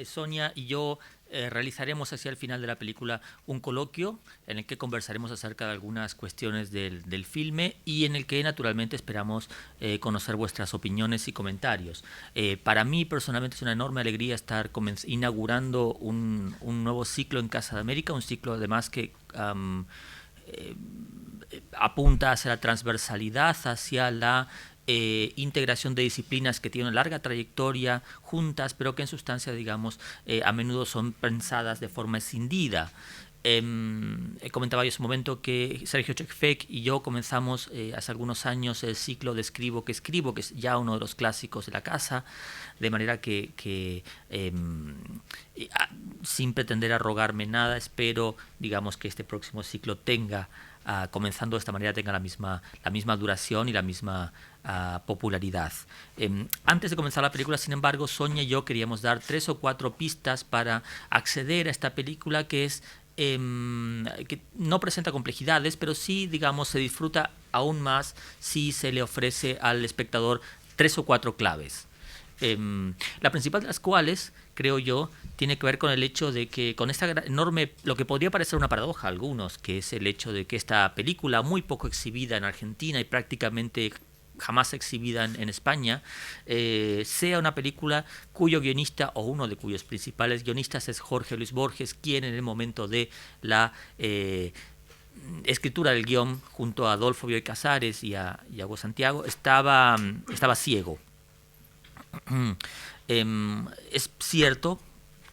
Sonia y yo realizaremos hacia el final de la película un coloquio en el que conversaremos acerca de algunas cuestiones del filme y en el que naturalmente esperamos conocer vuestras opiniones y comentarios. Para mí personalmente es una enorme alegría estar inaugurando un nuevo ciclo en Casa de América, un ciclo además que apunta hacia la transversalidad, hacia la integración de disciplinas que tienen una larga trayectoria juntas, pero que en sustancia, digamos, a menudo son pensadas de forma escindida. Comentaba yo en su momento que Sergio Chekfek y yo comenzamos hace algunos años el ciclo de Escribo, que es ya uno de los clásicos de la casa, de manera que sin pretender arrogarme nada, espero, digamos, que este próximo ciclo tenga, comenzando de esta manera, tenga la misma duración y la misma popularidad. Antes de comenzar la película, sin embargo, Sonia y yo queríamos dar 3 o 4 pistas para acceder a esta película que es que no presenta complejidades, pero sí, digamos, se disfruta aún más si se le ofrece al espectador 3 o 4 claves. La principal de las cuales, creo yo, tiene que ver con el hecho de que con esta enorme, lo que podría parecer una paradoja a algunos, que es el hecho de que esta película, muy poco exhibida en Argentina y prácticamente jamás exhibida en España, sea una película cuyo guionista o uno de cuyos principales guionistas es Jorge Luis Borges, quien en el momento de la escritura del guión junto a Adolfo Bioy Casares y a Hugo Santiago estaba ciego. Es cierto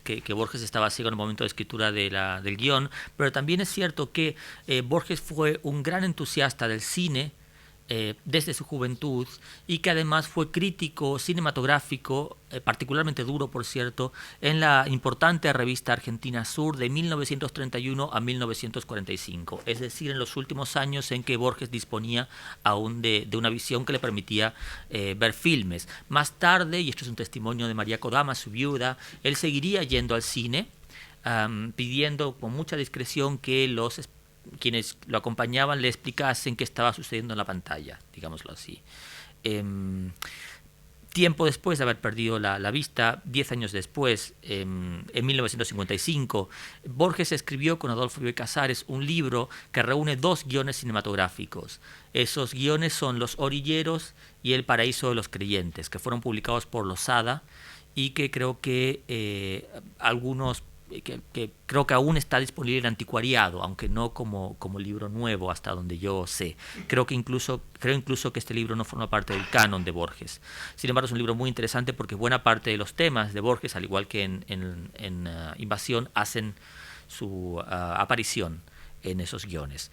que Borges estaba ciego en el momento de escritura del guión, pero también es cierto que Borges fue un gran entusiasta del cine desde su juventud y que además fue crítico cinematográfico, particularmente duro por cierto, en la importante revista Argentina Sur de 1931 a 1945, es decir, en los últimos años en que Borges disponía aún de una visión que le permitía ver filmes. Más tarde, y esto es un testimonio de María Kodama, su viuda, él seguiría yendo al cine, pidiendo con mucha discreción que quienes lo acompañaban le explicasen qué estaba sucediendo en la pantalla, digámoslo así. Tiempo después de haber perdido la vista, 10 años después, en 1955, Borges escribió con Adolfo Bioy Casares un libro que reúne 2 guiones cinematográficos. Esos guiones son Los Orilleros y El Paraíso de los Creyentes, que fueron publicados por Losada y que creo que que creo que aún está disponible en anticuariado, aunque no como libro nuevo hasta donde yo sé. Creo incluso que este libro no forma parte del canon de Borges. Sin embargo, es un libro muy interesante porque buena parte de los temas de Borges, al igual que en Invasión, hacen su aparición en esos guiones.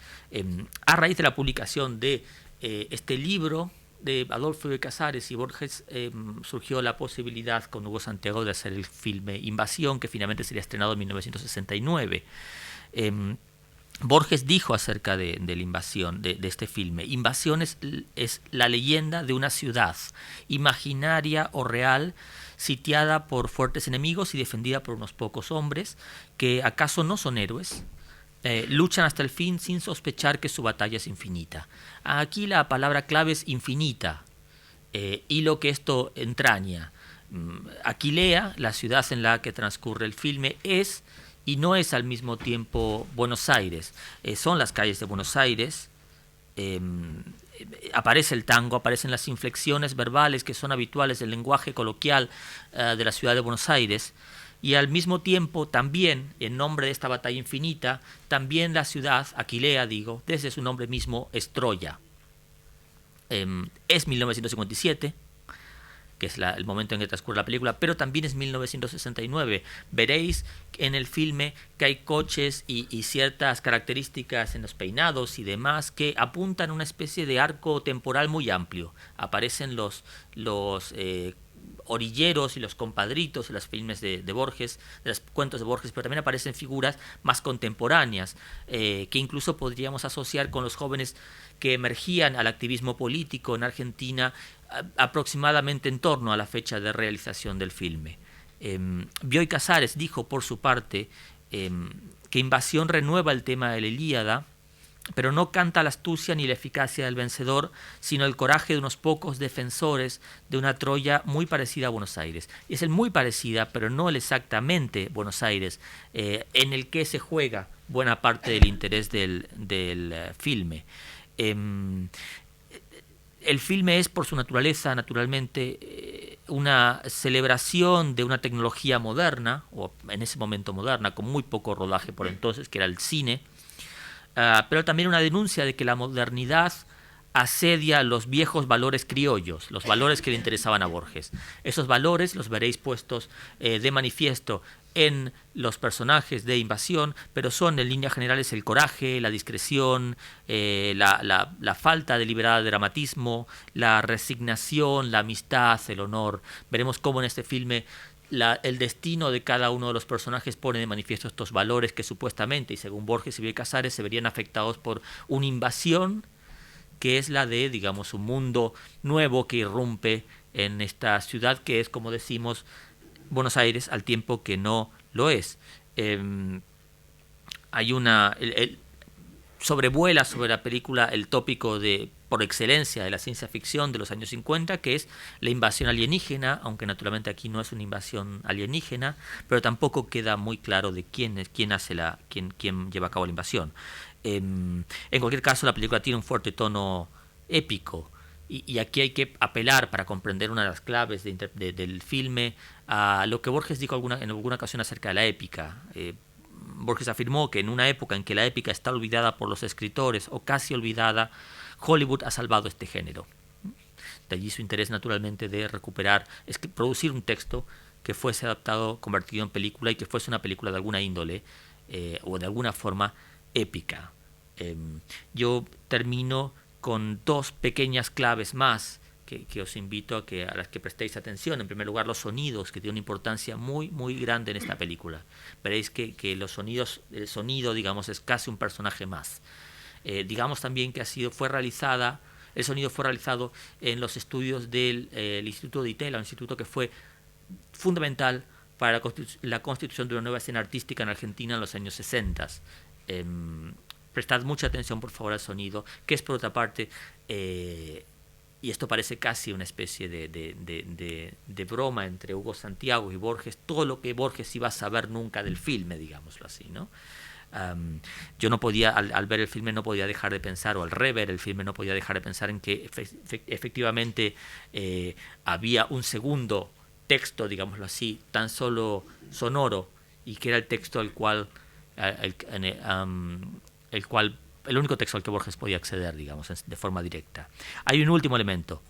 A raíz de la publicación de este libro de Adolfo de Casares y Borges, surgió la posibilidad con Hugo Santiago de hacer el filme Invasión, que finalmente sería estrenado en 1969. Borges dijo acerca de la invasión, de este filme: Invasión es la leyenda de una ciudad, imaginaria o real, sitiada por fuertes enemigos y defendida por unos pocos hombres, que acaso no son héroes. Luchan hasta el fin sin sospechar que su batalla es infinita. Aquí la palabra clave es infinita, y lo que esto entraña. Aquilea, la ciudad en la que transcurre el filme, es y no es al mismo tiempo Buenos Aires. Son las calles de Buenos Aires. Aparece el tango, aparecen las inflexiones verbales que son habituales del lenguaje coloquial de la ciudad de Buenos Aires. Y al mismo tiempo también, en nombre de esta batalla infinita, también la ciudad, Aquilea digo, desde su nombre mismo, es Troya. Es 1957, que es el momento en que transcurre la película, pero también es 1969. Veréis en el filme que hay coches y ciertas características en los peinados y demás que apuntan a una especie de arco temporal muy amplio. Aparecen los orilleros y los compadritos en los filmes de Borges, de los cuentos de Borges, pero también aparecen figuras más contemporáneas, que incluso podríamos asociar con los jóvenes que emergían al activismo político en Argentina aproximadamente en torno a la fecha de realización del filme. Bioy Casares dijo por su parte que Invasión renueva el tema de la Ilíada pero no canta la astucia ni la eficacia del vencedor, sino el coraje de unos pocos defensores de una Troya muy parecida a Buenos Aires. Y es el muy parecida, pero no el exactamente Buenos Aires, en el que se juega buena parte del interés del filme. El filme es, por su naturaleza, naturalmente, una celebración de una tecnología moderna, o en ese momento moderna, con muy poco rodaje por entonces, que era el cine, pero también una denuncia de que la modernidad asedia los viejos valores criollos, los valores que le interesaban a Borges. Esos valores los veréis puestos de manifiesto en los personajes de Invasión, pero son en líneas generales el coraje, la discreción, la falta deliberada de dramatismo, la resignación, la amistad, el honor. Veremos cómo en este filme el destino de cada uno de los personajes pone de manifiesto estos valores que supuestamente, y según Borges y Bioy Casares, se verían afectados por una invasión que es la de, digamos, un mundo nuevo que irrumpe en esta ciudad que es, como decimos, Buenos Aires, al tiempo que no lo es. Hay una... sobrevuela sobre la película el tópico de por excelencia de la ciencia ficción de los años 50, que es la invasión alienígena, aunque naturalmente aquí no es una invasión alienígena, pero tampoco queda muy claro de quién lleva a cabo la invasión. En cualquier caso, la película tiene un fuerte tono épico, y aquí hay que apelar para comprender una de las claves del filme a lo que Borges dijo en alguna ocasión acerca de la épica. Borges afirmó que en una época en que la épica está olvidada por los escritores o casi olvidada, Hollywood ha salvado este género. De allí su interés naturalmente de producir un texto que fuese adaptado, convertido en película y que fuese una película de alguna índole o de alguna forma épica. Yo termino con dos pequeñas claves más que os invito a las que prestéis atención. En primer lugar, los sonidos, que tienen una importancia muy, muy grande en esta película. Veréis que el sonido, digamos, es casi un personaje más. Digamos también que el sonido fue realizado en los estudios del Instituto de Itela, un instituto que fue fundamental para la constitución de una nueva escena artística en Argentina en los años 60. Prestad mucha atención, por favor, al sonido, que es, por otra parte, y esto parece casi una especie de broma entre Hugo Santiago y Borges, todo lo que Borges iba a saber nunca del filme, digámoslo así, ¿no? Yo no podía, al ver el filme no podía dejar de pensar, o al rever el filme no podía dejar de pensar en que efectivamente había un segundo texto, digámoslo así, tan solo sonoro, y que era el texto el único texto al que Borges podía acceder, digamos, de forma directa. Hay un último elemento,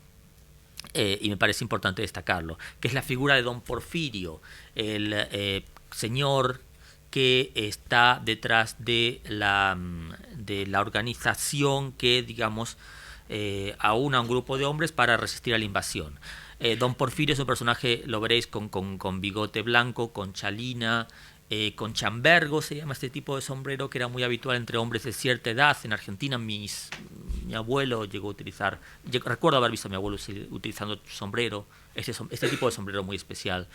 y me parece importante destacarlo, que es la figura de don Porfirio, el señor que está detrás de la organización que, digamos, aúna a un grupo de hombres para resistir a la invasión. Don Porfirio es un personaje, lo veréis, con bigote blanco, con chalina, con chambergo, se llama este tipo de sombrero, que era muy habitual entre hombres de cierta edad. En Argentina mi abuelo llegó a utilizar, recuerdo haber visto a mi abuelo utilizando sombrero, este tipo de sombrero muy especial,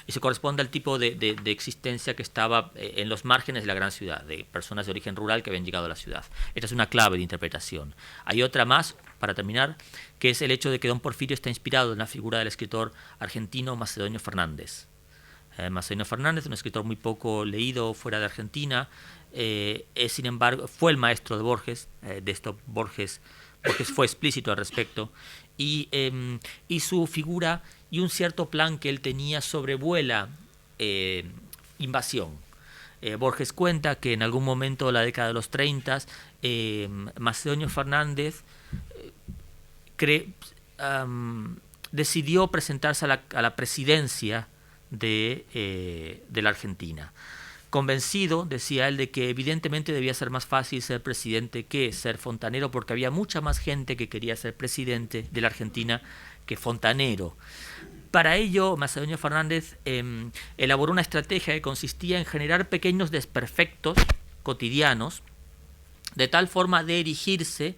y se corresponde al tipo de existencia que estaba en los márgenes de la gran ciudad, de personas de origen rural que habían llegado a la ciudad. Esta es una clave de interpretación. Hay otra más, para terminar, que es el hecho de que don Porfirio está inspirado en la figura del escritor argentino Macedonio Fernández. Macedonio Fernández, un escritor muy poco leído fuera de Argentina, sin embargo, fue el maestro de Borges, de esto Borges fue explícito al respecto, y su figura y un cierto plan que él tenía sobrevuela invasión. Borges cuenta que en algún momento de la década de los 30, Macedonio Fernández decidió presentarse a la presidencia de la Argentina. Convencido, decía él, de que evidentemente debía ser más fácil ser presidente que ser fontanero, porque había mucha más gente que quería ser presidente de la Argentina que fontanero. Para ello, Macedonio Fernández elaboró una estrategia que consistía en generar pequeños desperfectos cotidianos, de tal forma de erigirse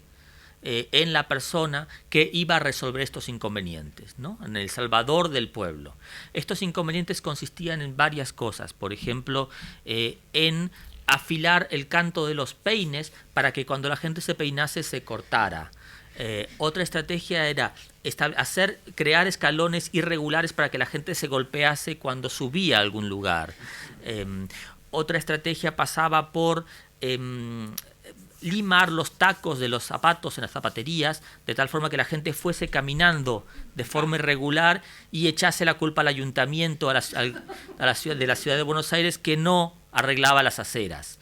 en la persona que iba a resolver estos inconvenientes, ¿no? En el salvador del pueblo. Estos inconvenientes consistían en varias cosas, por ejemplo, en afilar el canto de los peines para que cuando la gente se peinase se cortara. Otra estrategia era crear escalones irregulares para que la gente se golpease cuando subía a algún lugar. Otra estrategia pasaba por limar los tacos de los zapatos en las zapaterías, de tal forma que la gente fuese caminando de forma irregular y echase la culpa al ayuntamiento, a la ciudad de Buenos Aires, que no arreglaba las aceras.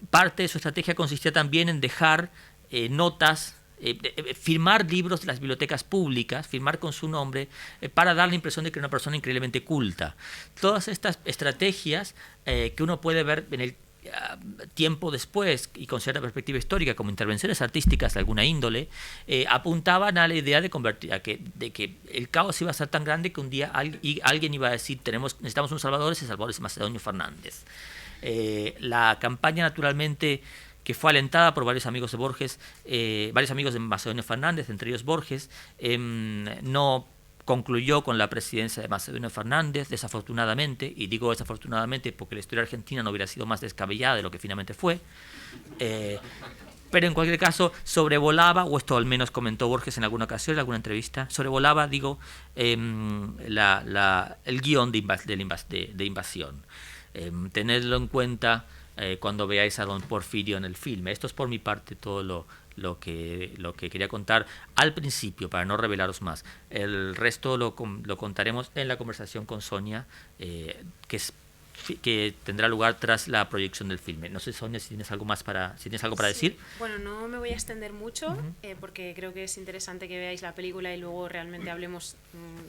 Parte de su estrategia consistía también en dejar notas, firmar libros de las bibliotecas públicas, firmar con su nombre, para dar la impresión de que era una persona increíblemente culta. Todas estas estrategias que uno puede ver en el tiempo después y con cierta perspectiva histórica como intervenciones artísticas de alguna índole, apuntaban a la idea de que el caos iba a ser tan grande que un día alguien iba a decir necesitamos un Salvador, ese Salvador es Macedonio Fernández. La campaña, naturalmente, que fue alentada por varios amigos de Borges, varios amigos de Macedonio Fernández, entre ellos Borges, no concluyó con la presidencia de Macedonio Fernández, desafortunadamente, y digo desafortunadamente porque la historia argentina no hubiera sido más descabellada de lo que finalmente fue, pero en cualquier caso sobrevolaba, o esto al menos comentó Borges en alguna ocasión, en alguna entrevista, sobrevolaba, el guión de invasión. Tenedlo en cuenta cuando veáis a don Porfirio en el filme. Esto es por mi parte todo lo que quería contar al principio, para no revelaros más. El resto lo contaremos en la conversación con Sonia, que tendrá lugar tras la proyección del filme. No sé, Sonia, si tienes algo para decir. Bueno, no me voy a extender mucho, porque creo que es interesante que veáis la película y luego realmente hablemos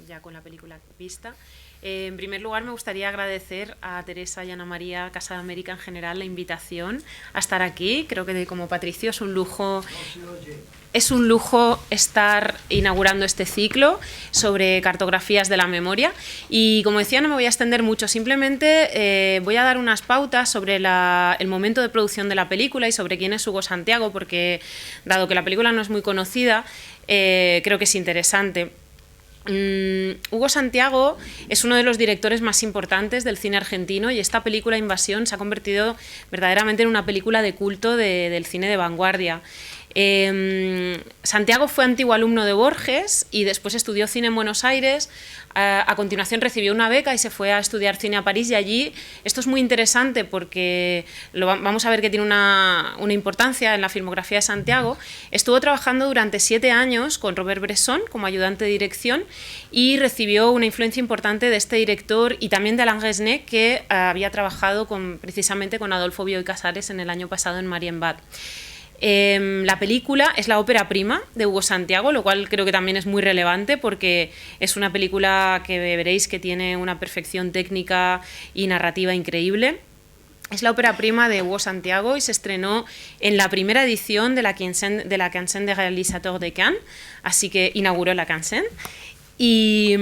ya con la película vista. En primer lugar, me gustaría agradecer a Teresa y Ana María Casa de América en general la invitación a estar aquí. Creo que como Patricio es un lujo. Es un lujo estar inaugurando este ciclo sobre cartografías de la memoria y, como decía, no me voy a extender mucho, simplemente voy a dar unas pautas sobre el momento de producción de la película y sobre quién es Hugo Santiago, porque dado que la película no es muy conocida, creo que es interesante. Hugo Santiago es uno de los directores más importantes del cine argentino y esta película Invasión se ha convertido verdaderamente en una película de culto del cine de vanguardia. Santiago fue antiguo alumno de Borges y después estudió cine en Buenos Aires. A continuación recibió una beca y se fue a estudiar cine a París, y allí, esto es muy interesante porque vamos a ver que tiene una importancia en la filmografía de Santiago, estuvo trabajando durante 7 años con Robert Bresson como ayudante de dirección y recibió una influencia importante de este director y también de Alain Resnais, que había trabajado precisamente con Adolfo Bioy Casares en el año pasado en Marienbad. La película es la ópera prima de Hugo Santiago, lo cual creo que también es muy relevante porque es una película que veréis que tiene una perfección técnica y narrativa increíble. Es la ópera prima de Hugo Santiago y se estrenó en la primera edición de la Quinzaine des Réalisateurs de Cannes, así que inauguró la Quinzaine. Y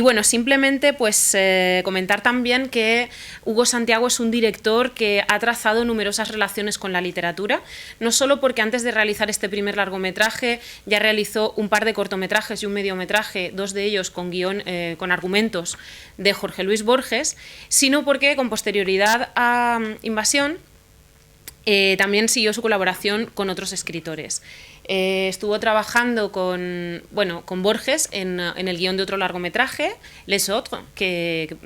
bueno, simplemente pues comentar también que Hugo Santiago es un director que ha trazado numerosas relaciones con la literatura, no solo porque antes de realizar este primer largometraje ya realizó un par de cortometrajes y un mediometraje, 2 de ellos con guión, con argumentos de Jorge Luis Borges, sino porque con posterioridad a Invasión también siguió su colaboración con otros escritores. Estuvo trabajando con Borges en el guión de otro largometraje, Les Autres, que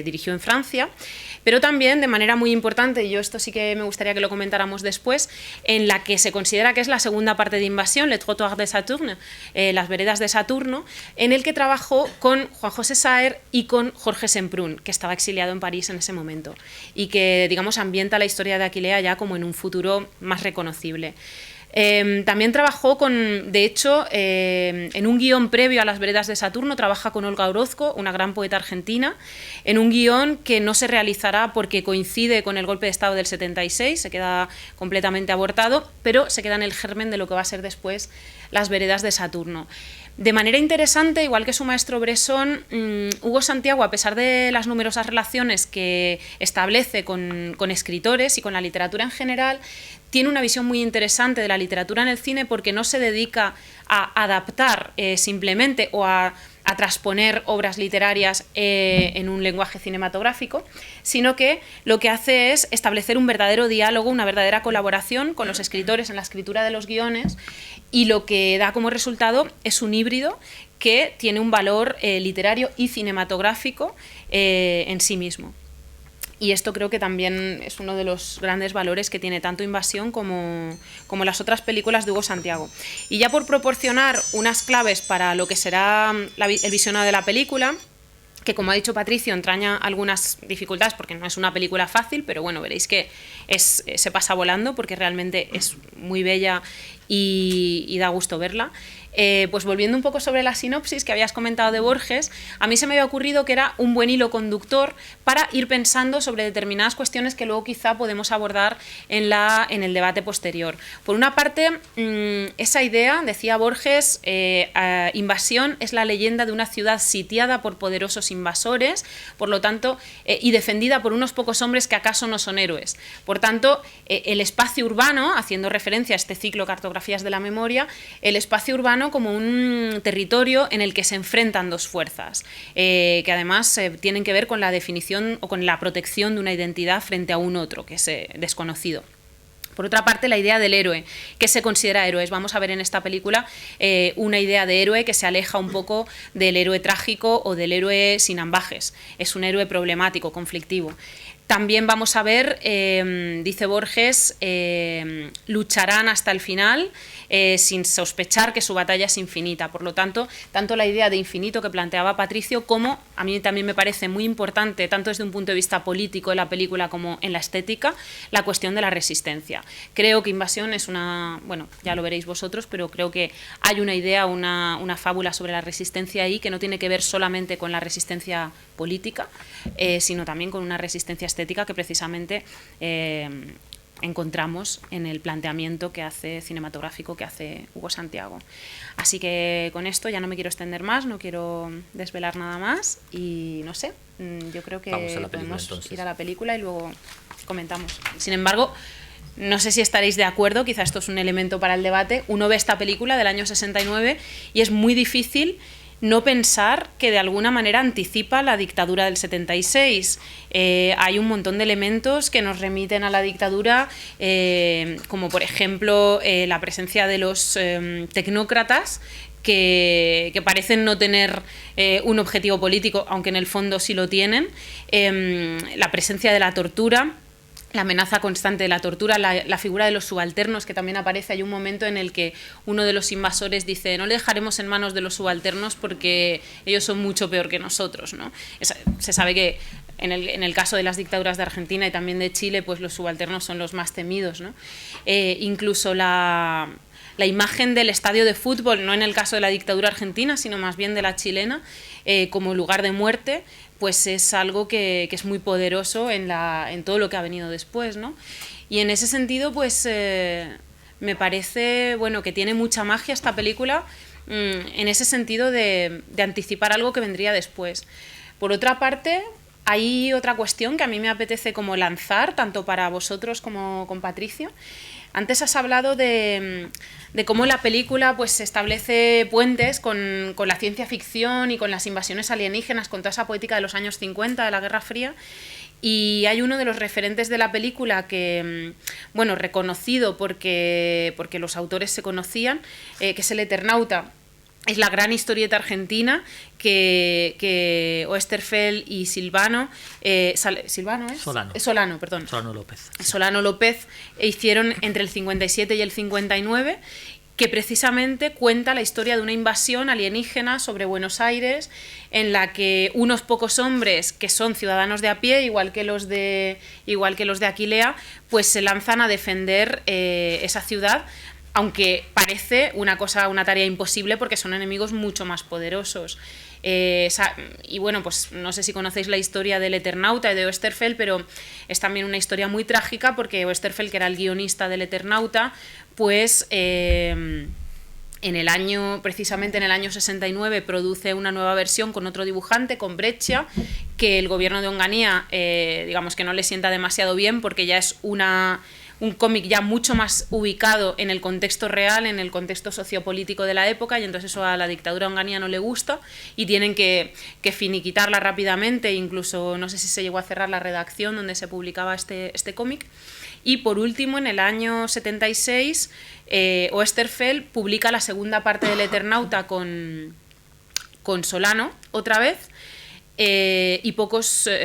dirigió en Francia, pero también de manera muy importante, y yo esto sí que me gustaría que lo comentáramos después, en la que se considera que es la segunda parte de Invasión, Les Trottoirs de Saturne, Las veredas de Saturno, en el que trabajó con Juan José Saer y con Jorge Semprún, que estaba exiliado en París en ese momento, y que, digamos, ambienta la historia de Aquilea ya como en un futuro más reconocible. También trabajó de hecho, en un guión previo a Las veredas de Saturno, trabaja con Olga Orozco, una gran poeta argentina, en un guión que no se realizará porque coincide con el golpe de Estado del 76, se queda completamente abortado, pero se queda en el germen de lo que va a ser después Las veredas de Saturno. De manera interesante, igual que su maestro Bresson, Hugo Santiago, a pesar de las numerosas relaciones que establece con escritores y con la literatura en general, tiene una visión muy interesante de la literatura en el cine porque no se dedica a adaptar simplemente o a a transponer obras literarias en un lenguaje cinematográfico, sino que lo que hace es establecer un verdadero diálogo, una verdadera colaboración con los escritores en la escritura de los guiones, y lo que da como resultado es un híbrido que tiene un valor literario y cinematográfico en sí mismo. Y esto creo que también es uno de los grandes valores que tiene tanto Invasión como las otras películas de Hugo Santiago. Y ya por proporcionar unas claves para lo que será el visionado de la película, que como ha dicho Patricio entraña algunas dificultades porque no es una película fácil, pero bueno, veréis que se pasa volando porque realmente es muy bella y da gusto verla. Pues volviendo un poco sobre la sinopsis que habías comentado de Borges, a mí se me había ocurrido que era un buen hilo conductor para ir pensando sobre determinadas cuestiones que luego quizá podemos abordar en el debate posterior. Por una parte, esa idea, decía Borges, invasión es la leyenda de una ciudad sitiada por poderosos invasores, por lo tanto, y defendida por unos pocos hombres que acaso no son héroes. Por tanto, el espacio urbano, haciendo referencia a este ciclo Cartografías de la Memoria, el espacio urbano como un territorio en el que se enfrentan dos fuerzas, que además tienen que ver con la definición o con la protección de una identidad frente a un otro, que es desconocido. Por otra parte, la idea del héroe, que se considera héroes. Vamos a ver en esta película una idea de héroe que se aleja un poco del héroe trágico o del héroe sin ambajes. Es un héroe problemático, conflictivo. También vamos a ver, dice Borges, lucharán hasta el final sin sospechar que su batalla es infinita. Por lo tanto la idea de infinito que planteaba Patricio, como a mí también me parece muy importante, tanto desde un punto de vista político en la película como en la estética, la cuestión de la resistencia. Creo que Invasión es una, bueno, ya lo veréis vosotros, pero creo que hay una idea, una fábula sobre la resistencia ahí que no tiene que ver solamente con la resistencia política, sino también con una resistencia estética que precisamente encontramos en el planteamiento que hace cinematográfico que hace Hugo Santiago. Así que con esto ya no me quiero extender más, no quiero desvelar nada más y no sé, yo creo que podemos ir a la película y luego comentamos. Sin embargo, no sé si estaréis de acuerdo, quizá esto es un elemento para el debate, uno ve esta película del año 69 y es muy difícil no pensar que de alguna manera anticipa la dictadura del 76. Hay un montón de elementos que nos remiten a la dictadura, como por ejemplo la presencia de los tecnócratas, que parecen no tener un objetivo político, aunque en el fondo sí lo tienen, la presencia de la tortura, la amenaza constante de la tortura, la figura de los subalternos que también aparece. Hay un momento en el que uno de los invasores dice: no le dejaremos en manos de los subalternos porque ellos son mucho peor que nosotros, ¿no? Se sabe que en el caso de las dictaduras de Argentina y también de Chile, pues los subalternos son los más temidos, ¿no? Incluso la imagen del estadio de fútbol, no en el caso de la dictadura argentina, sino más bien de la chilena, como lugar de muerte, pues es algo que es muy poderoso en todo lo que ha venido después, ¿no? Y en ese sentido, pues me parece, bueno, que tiene mucha magia esta película, en ese sentido de anticipar algo que vendría después. Por otra parte, hay otra cuestión que a mí me apetece como lanzar, tanto para vosotros como con Patricio. Antes has hablado de cómo la película pues establece puentes con la ciencia ficción y con las invasiones alienígenas, con toda esa poética de los años 50, de la Guerra Fría. Y hay uno de los referentes de la película que, bueno, reconocido porque los autores se conocían, que es El Eternauta. Es la gran historieta argentina que Oesterfeld y Silvano, ¿Silvano es? Solano, perdón. Solano López. Sí. Solano López hicieron entre el 57 y el 59, que precisamente cuenta la historia de una invasión alienígena sobre Buenos Aires, en la que unos pocos hombres que son ciudadanos de a pie, igual que los de Aquilea, pues se lanzan a defender esa ciudad, aunque parece una tarea imposible porque son enemigos mucho más poderosos. Y bueno, pues no sé si conocéis la historia del Eternauta y de Oesterfeld, pero es también una historia muy trágica porque Oesterfeld, que era el guionista del Eternauta, pues precisamente en el año 69 produce una nueva versión con otro dibujante, con Breccia, que el gobierno de Onganía digamos que no le sienta demasiado bien porque ya es una un cómic ya mucho más ubicado en el contexto real, en el contexto sociopolítico de la época, y entonces eso a la dictadura de Onganía no le gusta y tienen que finiquitarla rápidamente, incluso no sé si se llegó a cerrar la redacción donde se publicaba este cómic. Y por último, en el año 76, Oesterfeld publica la segunda parte del Eternauta con Solano, otra vez, y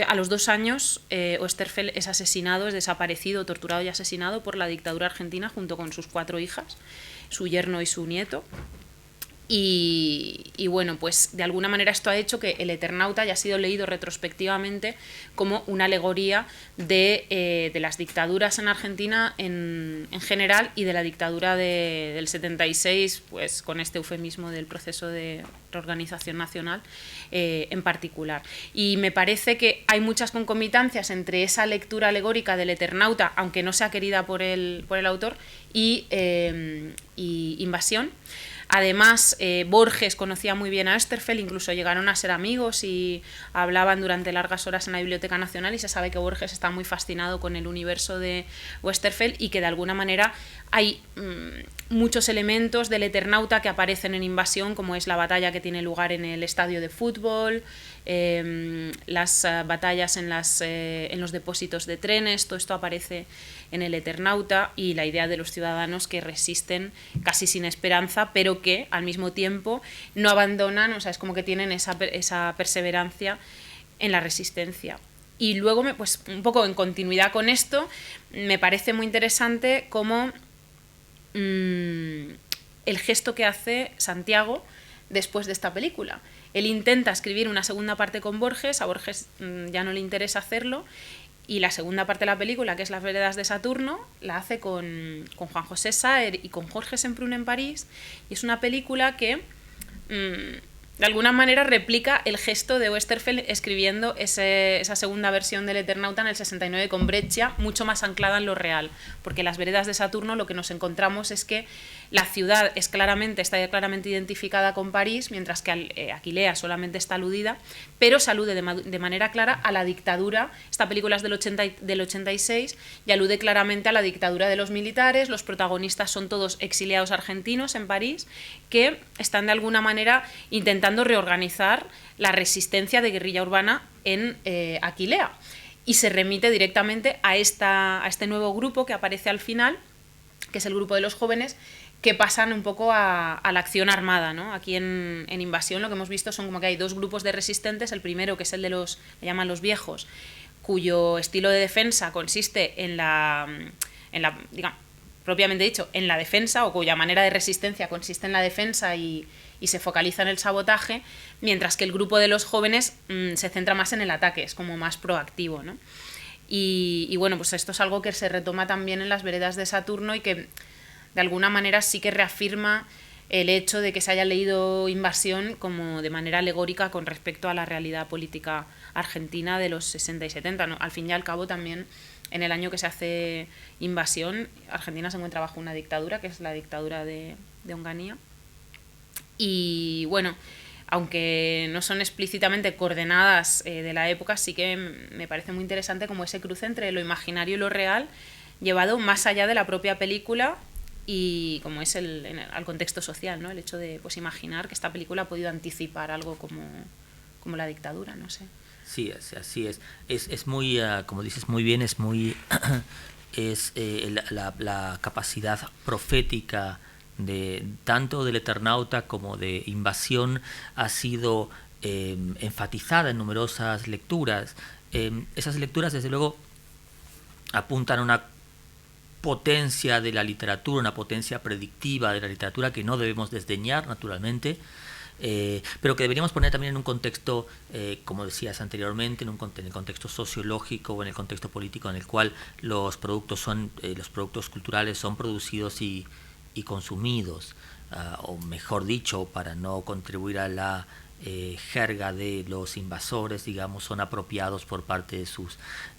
a los 2 años, Oesterfeld es asesinado, es desaparecido, torturado y asesinado por la dictadura argentina junto con sus 4 hijas, su yerno y su nieto. Y bueno, pues de alguna manera esto ha hecho que el Eternauta haya sido leído retrospectivamente como una alegoría de las dictaduras en Argentina en general y de la dictadura del 76, pues con este eufemismo del proceso de reorganización nacional en particular. Y me parece que hay muchas concomitancias entre esa lectura alegórica del Eternauta, aunque no sea querida por el autor, y Invasión. Además, Borges conocía muy bien a Oesterfeld, incluso llegaron a ser amigos y hablaban durante largas horas en la Biblioteca Nacional, y se sabe que Borges está muy fascinado con el universo de Oesterfeld y que de alguna manera hay muchos elementos del Eternauta que aparecen en Invasión, como es la batalla que tiene lugar en el estadio de fútbol, las batallas en los depósitos de trenes, todo esto aparece en el Eternauta, y la idea de los ciudadanos que resisten casi sin esperanza, pero que al mismo tiempo no abandonan, o sea, es como que tienen esa perseverancia en la resistencia. Y luego, pues un poco en continuidad con esto, me parece muy interesante cómo el gesto que hace Santiago después de esta película. Él intenta escribir una segunda parte con Borges, a Borges ya no le interesa hacerlo, y la segunda parte de la película, que es Las veredas de Saturno, la hace con Juan José Saer y con Jorge Semprún en París, y es una película que de alguna manera replica el gesto de Oesterfeld escribiendo esa segunda versión del Eternauta en el 69 con Breccia, mucho más anclada en lo real, porque Las veredas de Saturno lo que nos encontramos es que la ciudad está claramente identificada con París, mientras que Aquilea solamente está aludida, pero se alude de manera clara a la dictadura. Esta película es del 86 y alude claramente a la dictadura de los militares. Los protagonistas son todos exiliados argentinos en París que están de alguna manera intentando reorganizar la resistencia de guerrilla urbana en Aquilea. Y se remite directamente a este nuevo grupo que aparece al final, que es el grupo de los jóvenes, que pasan un poco a la acción armada, ¿no? Aquí en Invasión lo que hemos visto son como que hay 2 grupos de resistentes. El primero, que es el de le llaman los viejos, cuyo estilo de defensa consiste en la digamos, propiamente dicho, en la defensa, o cuya manera de resistencia consiste en la defensa y se focaliza en el sabotaje, mientras que el grupo de los jóvenes se centra más en el ataque, es como más proactivo, ¿no? Y bueno, pues esto es algo que se retoma también en Las veredas de Saturno y que de alguna manera sí que reafirma el hecho de que se haya leído Invasión como de manera alegórica con respecto a la realidad política argentina de los 60 y 70, ¿no? Al fin y al cabo también en el año que se hace Invasión, Argentina se encuentra bajo una dictadura, que es la dictadura de Onganía. Y bueno, aunque no son explícitamente coordenadas de la época, sí que me parece muy interesante como ese cruce entre lo imaginario y lo real, llevado más allá de la propia película y como es al contexto social, ¿no? El hecho de pues imaginar que esta película ha podido anticipar algo como la dictadura, no sé. Sí, así es. Es muy, como dices muy bien, es muy la capacidad profética de tanto del Eternauta como de Invasión ha sido enfatizada en numerosas lecturas. Esas lecturas, desde luego, apuntan a una potencia de la literatura, una potencia predictiva de la literatura que no debemos desdeñar, naturalmente, pero que deberíamos poner también en un contexto, como decías anteriormente, en el contexto sociológico o en el contexto político en el cual los productos culturales son producidos y consumidos, o mejor dicho, para no contribuir a la jerga de los invasores, digamos, son apropiados por parte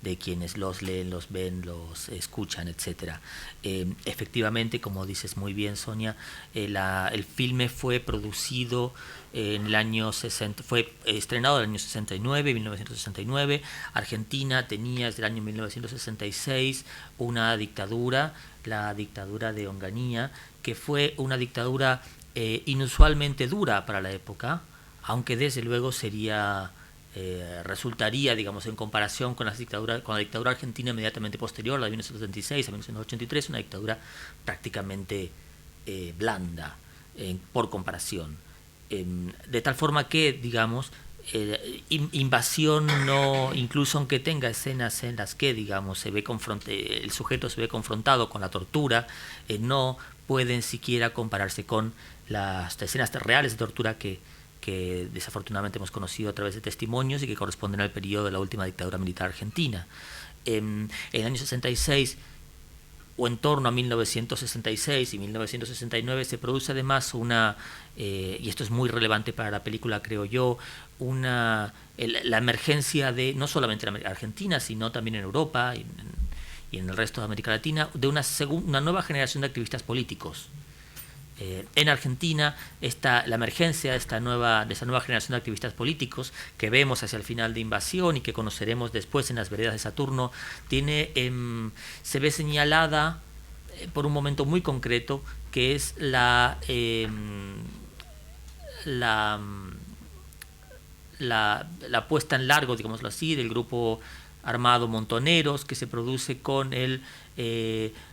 de quienes los leen, los ven, los escuchan, etcétera. Efectivamente, como dices muy bien, Sonia, el filme fue producido en el año 60, fue estrenado en el año 69, 1969. Argentina tenía desde el año 1966 una dictadura, la dictadura de Onganía, que fue una dictadura inusualmente dura para la época, aunque desde luego resultaría, digamos, en comparación con la dictadura argentina inmediatamente posterior, la de 1976 a 1983, una dictadura prácticamente blanda por comparación. De tal forma que, digamos, invasión no, incluso aunque tenga escenas en las que, digamos, el sujeto se ve confrontado con la tortura, no pueden siquiera compararse con las escenas reales de tortura que desafortunadamente hemos conocido a través de testimonios y que corresponden al periodo de la última dictadura militar argentina. En el año 66 o en torno a 1966 y 1969 se produce además y esto es muy relevante para la película, creo yo, la emergencia de, no solamente en Argentina, sino también en Europa y en el resto de América Latina, de una nueva generación de activistas políticos. En Argentina la emergencia de esa nueva generación de activistas políticos que vemos hacia el final de Invasión y que conoceremos después en Las veredas de Saturno se ve señalada por un momento muy concreto, que es la puesta en largo, digámoslo así, del grupo armado Montoneros, que se produce con el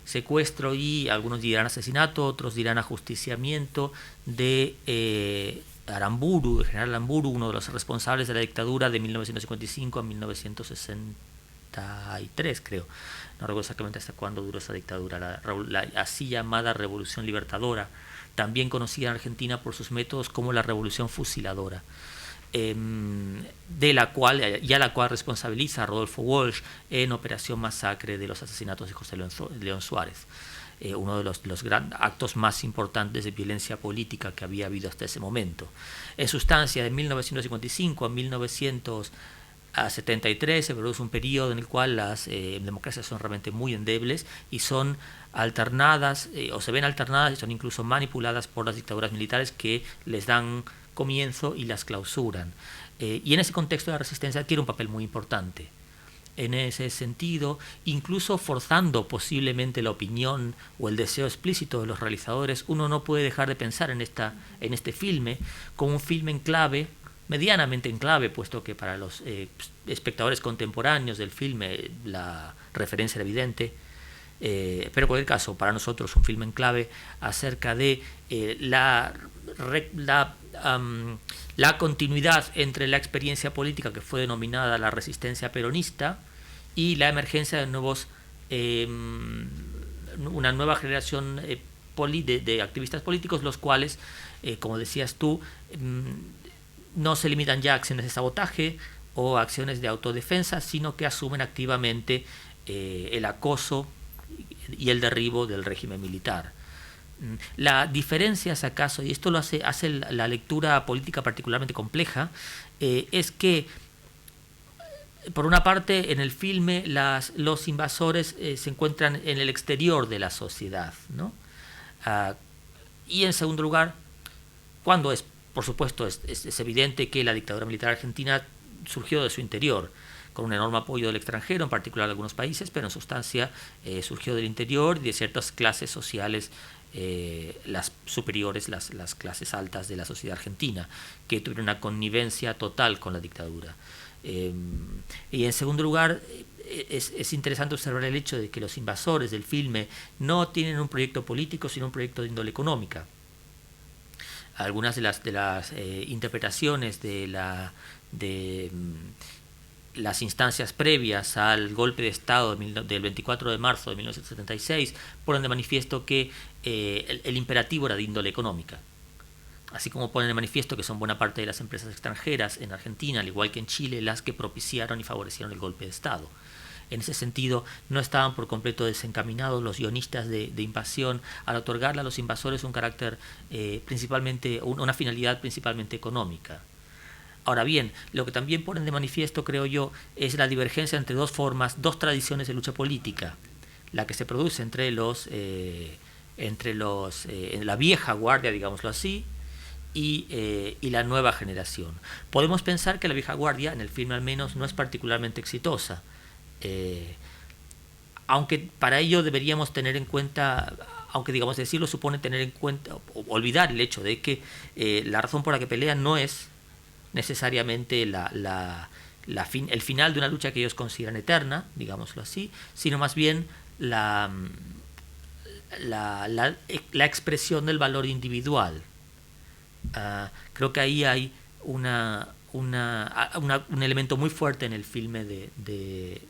secuestro y algunos dirán asesinato, otros dirán ajusticiamiento de Aramburu, de general Aramburu, uno de los responsables de la dictadura de 1955 a 1963, creo. No recuerdo exactamente hasta cuándo duró esa dictadura, la así llamada Revolución Libertadora, también conocida en Argentina por sus métodos como la Revolución Fusiladora. A la cual responsabiliza a Rodolfo Walsh en Operación Masacre de los asesinatos de José León Suárez, uno de los grandes actos más importantes de violencia política que había habido hasta ese momento. En sustancia, de 1955 a 1973 se produce un periodo en el cual las democracias son realmente muy endebles y son alternadas, o se ven alternadas y son incluso manipuladas por las dictaduras militares que les dan comienzo y las clausuran. Y en ese contexto la resistencia adquiere un papel muy importante. En ese sentido, incluso forzando posiblemente la opinión o el deseo explícito de los realizadores, uno no puede dejar de pensar en este filme como un filme en clave, medianamente en clave, puesto que para los espectadores contemporáneos del filme la referencia era evidente, pero en cualquier caso, para nosotros un filme en clave acerca de la continuidad entre la experiencia política que fue denominada la resistencia peronista y la emergencia de una nueva generación de activistas políticos, los cuales, como decías tú, no se limitan ya a acciones de sabotaje o acciones de autodefensa, sino que asumen activamente el acoso y el derribo del régimen militar. La diferencia, si acaso, y esto lo hace la lectura política particularmente compleja, es que, por una parte, en el filme los invasores se encuentran en el exterior de la sociedad, ¿no? Y en segundo lugar, cuando por supuesto, es evidente que la dictadura militar argentina surgió de su interior, con un enorme apoyo del extranjero, en particular de algunos países, pero en sustancia surgió del interior y de ciertas clases sociales, las superiores, las clases altas de la sociedad argentina, que tuvieron una connivencia total con la dictadura. Y en segundo lugar, es interesante observar el hecho de que los invasores del filme no tienen un proyecto político, sino un proyecto de índole económica. Algunas de las interpretaciones de las instancias previas al golpe de Estado del 24 de marzo de 1976 ponen de manifiesto que el imperativo era de índole económica, así como ponen de manifiesto que son buena parte de las empresas extranjeras en Argentina, al igual que en Chile, las que propiciaron y favorecieron el golpe de Estado. En ese sentido, no estaban por completo desencaminados los guionistas de Invasión al otorgarle a los invasores un carácter principalmente, una finalidad principalmente económica. Ahora bien, lo que también ponen de manifiesto, creo yo, es la divergencia entre dos formas, dos tradiciones de lucha política, la que se produce entre la vieja guardia, digámoslo así, y la nueva generación. Podemos pensar que la vieja guardia, en el filme al menos, no es particularmente exitosa, aunque para ello deberíamos tener en cuenta, aunque digamos decirlo supone tener en cuenta, olvidar el hecho de que la razón por la que pelean no es necesariamente el final de una lucha que ellos consideran eterna, digámoslo así, sino más bien la expresión del valor individual. Creo que ahí hay un elemento muy fuerte en el filme de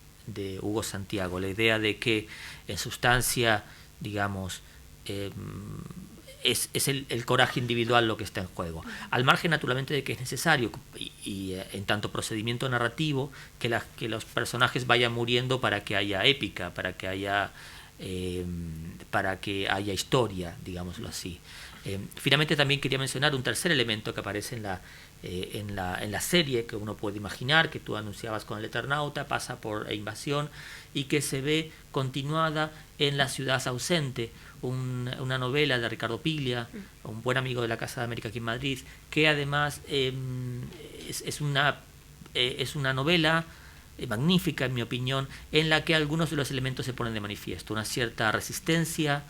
Hugo Santiago, la idea de que en sustancia, digamos, es el coraje individual lo que está en juego, al margen naturalmente de que es necesario y en tanto procedimiento narrativo que los personajes vayan muriendo para que haya épica, para que haya historia, digámoslo así. Finalmente también quería mencionar un tercer elemento que aparece en la serie, que uno puede imaginar, que tú anunciabas con El Eternauta, pasa por Invasión, y que se ve continuada en La ciudad ausente, una novela de Ricardo Piglia, un buen amigo de la Casa de América aquí en Madrid, que además es una novela magnífica, en mi opinión, en la que algunos de los elementos se ponen de manifiesto, una cierta resistencia,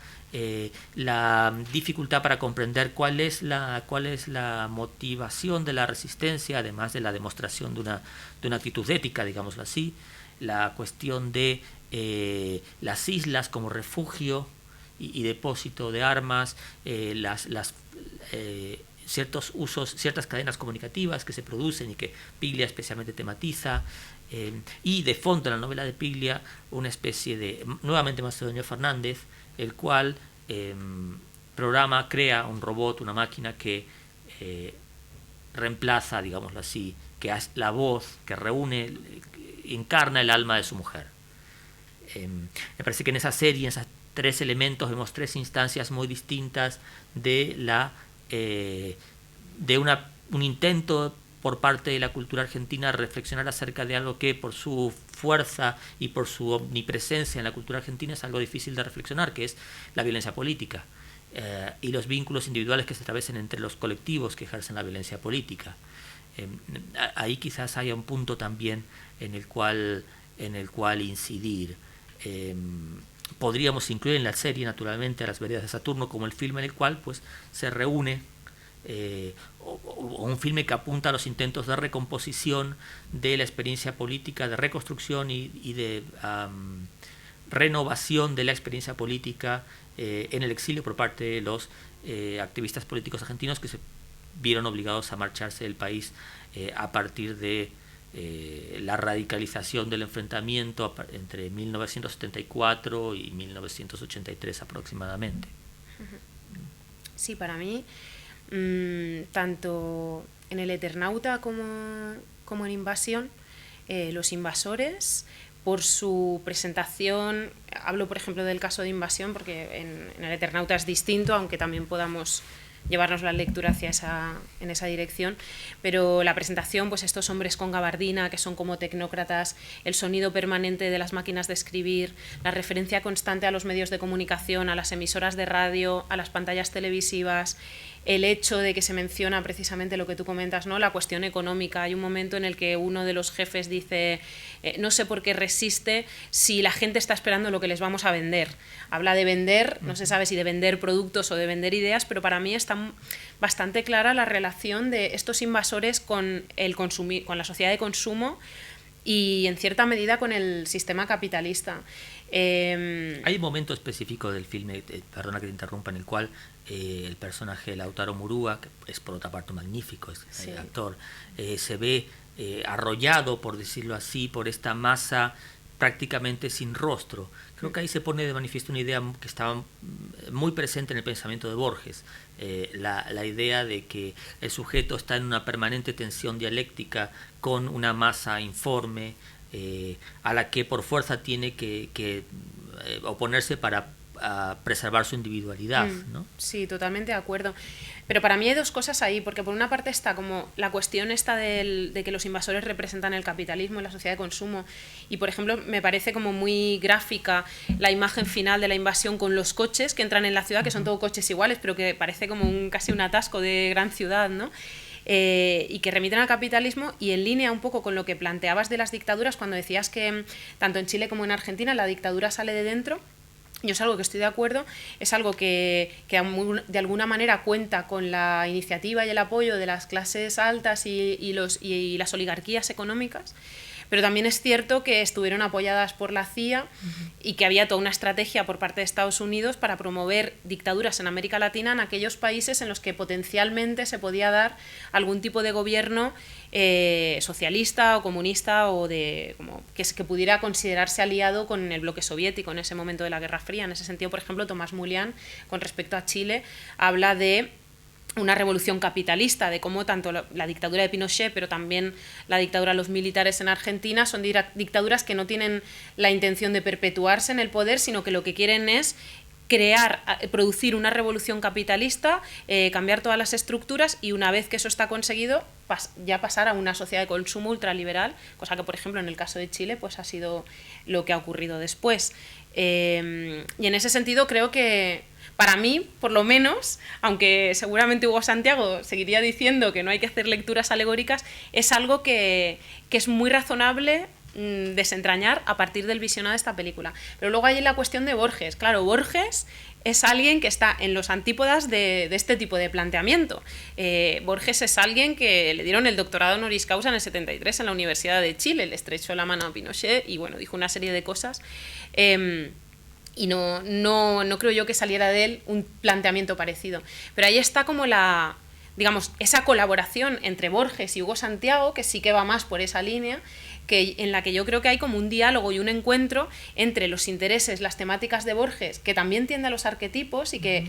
la dificultad para comprender cuál es la motivación de la resistencia, además de la demostración de una actitud ética, digámoslo así, la cuestión de las islas como refugio y depósito de armas, ciertos usos, ciertas cadenas comunicativas que se producen y que Piglia especialmente tematiza, y de fondo en la novela de Piglia una especie de, nuevamente Macedonio Fernández, el cual crea un robot, una máquina que reemplaza, digámoslo así, que es la voz que encarna el alma de su mujer. Me parece que en esa serie, en esos tres elementos, vemos tres instancias muy distintas de un intento por parte de la cultura argentina reflexionar acerca de algo que por su fuerza y por su omnipresencia en la cultura argentina es algo difícil de reflexionar, que es la violencia política y los vínculos individuales que se atraviesan entre los colectivos que ejercen la violencia política. Ahí quizás haya un punto también en el cual incidir. Podríamos incluir en la serie naturalmente a Las veredas de Saturno como el filme en el cual pues se reúne o un filme que apunta a los intentos de recomposición de la experiencia política, de reconstrucción y de renovación de la experiencia política en el exilio por parte de los activistas políticos argentinos que se vieron obligados a marcharse del país a partir de la radicalización del enfrentamiento entre 1974 y 1983 aproximadamente. Sí, para mí tanto en El Eternauta como en Invasión, los invasores, por su presentación, hablo por ejemplo del caso de Invasión, porque en El Eternauta es distinto, aunque también podamos llevarnos la lectura en esa dirección, pero la presentación, pues estos hombres con gabardina que son como tecnócratas, el sonido permanente de las máquinas de escribir, la referencia constante a los medios de comunicación, a las emisoras de radio, a las pantallas televisivas, el hecho de que se menciona precisamente lo que tú comentas, ¿no? La cuestión económica. Hay un momento en el que uno de los jefes dice no sé por qué resiste si la gente está esperando lo que les vamos a vender. Habla de vender, no se sabe si de vender productos o de vender ideas, pero para mí está bastante clara la relación de estos invasores con la sociedad de consumo y en cierta medida con el sistema capitalista. Hay un momento específico del filme, perdona que te interrumpa, en el cual el personaje de Lautaro Murúa, que es por otra parte magnífico, es el actor, se ve arrollado, por decirlo así, por esta masa prácticamente sin rostro. Creo que ahí se pone de manifiesto una idea que estaba muy presente en el pensamiento de Borges, la idea de que el sujeto está en una permanente tensión dialéctica con una masa informe, a la que por fuerza tiene que oponerse para a preservar su individualidad, ¿no? Sí, totalmente de acuerdo. Pero para mí hay dos cosas ahí, porque por una parte está como la cuestión esta de que los invasores representan el capitalismo en la sociedad de consumo, y por ejemplo me parece como muy gráfica la imagen final de la invasión con los coches que entran en la ciudad, que son todos coches iguales, pero que parece como casi un atasco de gran ciudad, ¿no? Y que remiten al capitalismo, y en línea un poco con lo que planteabas de las dictaduras, cuando decías que tanto en Chile como en Argentina la dictadura sale de dentro. Yo es algo que estoy de acuerdo, es algo que de alguna manera cuenta con la iniciativa y el apoyo de las clases altas y las oligarquías económicas, pero también es cierto que estuvieron apoyadas por la CIA y que había toda una estrategia por parte de Estados Unidos para promover dictaduras en América Latina, en aquellos países en los que potencialmente se podía dar algún tipo de gobierno socialista o comunista, o que pudiera considerarse aliado con el bloque soviético en ese momento de la Guerra Fría. En ese sentido, por ejemplo, Tomás Mulián, con respecto a Chile, habla de una revolución capitalista, de cómo tanto la dictadura de Pinochet, pero también la dictadura de los militares en Argentina, son dictaduras que no tienen la intención de perpetuarse en el poder, sino que lo que quieren es producir una revolución capitalista, cambiar todas las estructuras, y una vez que eso está conseguido, ya pasar a una sociedad de consumo ultraliberal, cosa que, por ejemplo, en el caso de Chile, pues ha sido lo que ha ocurrido después. Y en ese sentido creo que, para mí, por lo menos, aunque seguramente Hugo Santiago seguiría diciendo que no hay que hacer lecturas alegóricas, es algo que es muy razonable desentrañar a partir del visionado de esta película. Pero luego hay la cuestión de Borges. Claro, Borges es alguien que está en los antípodas de este tipo de planteamiento. Borges es alguien que le dieron el doctorado honoris causa en el 73 en la Universidad de Chile, le estrechó la mano a Pinochet y bueno, dijo una serie de cosas. Y no creo yo que saliera de él un planteamiento parecido. Pero ahí está como esa colaboración entre Borges y Hugo Santiago, que sí que va más por esa línea, en la que yo creo que hay como un diálogo y un encuentro entre los intereses, las temáticas de Borges, que también tiende a los arquetipos y que